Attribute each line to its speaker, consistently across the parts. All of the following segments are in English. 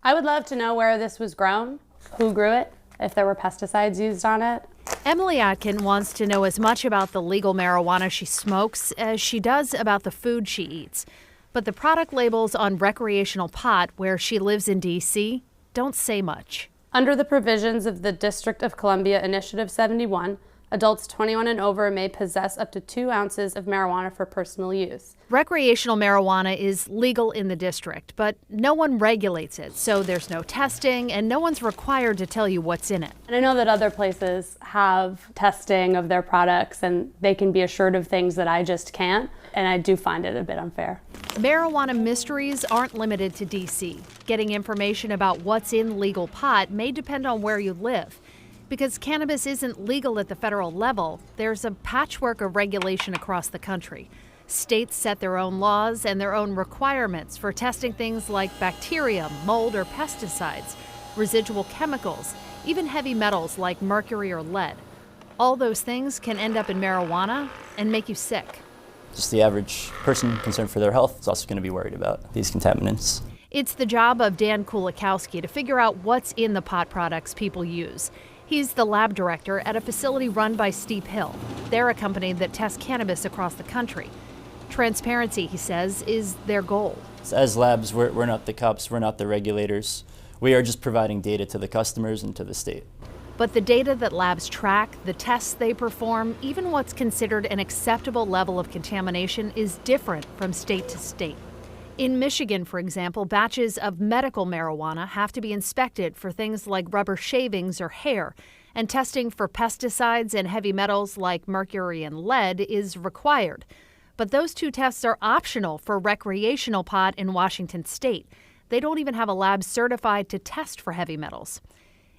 Speaker 1: I would love to know where this was grown, who grew it, if there were pesticides used on it.
Speaker 2: Emily Atkin wants to know as much about the legal marijuana she smokes as she does about the food she eats. But the product labels on recreational pot, where she lives in D.C., don't say much.
Speaker 1: Under the provisions of the District of Columbia Initiative 71, adults 21 and over may possess up to 2 ounces of marijuana for personal use.
Speaker 2: Recreational marijuana is legal in the district, but no one regulates it, so there's no testing and no one's required to tell you what's in it.
Speaker 1: And I know that other places have testing of their products and they can be assured of things that I just can't, and I do find it a bit unfair.
Speaker 2: Marijuana mysteries aren't limited to D.C. Getting information about what's in legal pot may depend on where you live. Because cannabis isn't legal at the federal level, there's a patchwork of regulation across the country. States set their own laws and their own requirements for testing things like bacteria, mold, or pesticides, residual chemicals, even heavy metals like mercury or lead. All those things can end up in marijuana and make you sick.
Speaker 3: Just the average person concerned for their health is also going to be worried about these contaminants.
Speaker 2: It's the job of Dan Kulikowski to figure out what's in the pot products people use. He's the lab director at a facility run by Steep Hill. They're a company that tests cannabis across the country. Transparency, he says, is their goal.
Speaker 3: As labs, we're not the cops, we're not the regulators. We are just providing data to the customers and to the state.
Speaker 2: But the data that labs track, the tests they perform, even what's considered an acceptable level of contamination is different from state to state. In Michigan, for example, batches of medical marijuana have to be inspected for things like rubber shavings or hair, and testing for pesticides and heavy metals like mercury and lead is required. But those 2 tests are optional for recreational pot in Washington state. They don't even have a lab certified to test for heavy metals.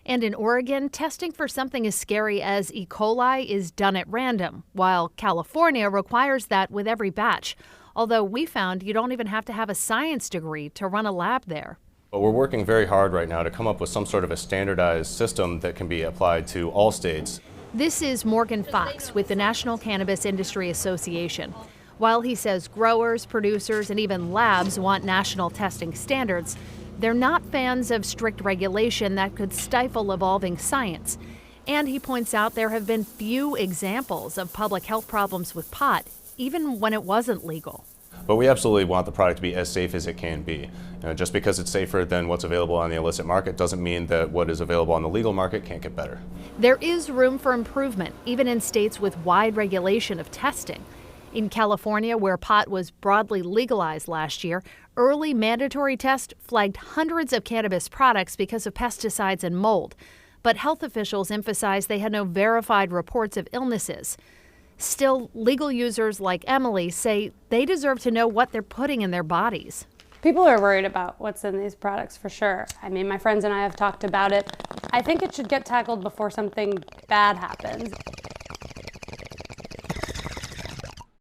Speaker 2: And in Oregon, testing for something as scary as E. coli is done at random, while California requires that with every batch. Although we found you don't even have to have a science degree to run a lab there.
Speaker 4: But we're working very hard right now to come up with some sort of a standardized system that can be applied to all states.
Speaker 2: This is Morgan Fox with the National Cannabis Industry Association. While he says growers, producers, and even labs want national testing standards, they're not fans of strict regulation that could stifle evolving science. And he points out there have been few examples of public health problems with pot, even when it wasn't legal.
Speaker 4: But we absolutely want the product to be as safe as it can be. Just because it's safer than what's available on the illicit market doesn't mean that what is available on the legal market can't get better.
Speaker 2: There is room for improvement, even in states with wide regulation of testing. In California, where pot was broadly legalized last year, early mandatory tests flagged hundreds of cannabis products because of pesticides and mold. But health officials emphasized they had no verified reports of illnesses. Still, legal users like Emily say they deserve to know what they're putting in their bodies.
Speaker 1: People are worried about what's in these products for sure. I mean, my friends and I have talked about it. I think it should get tackled before something bad happens.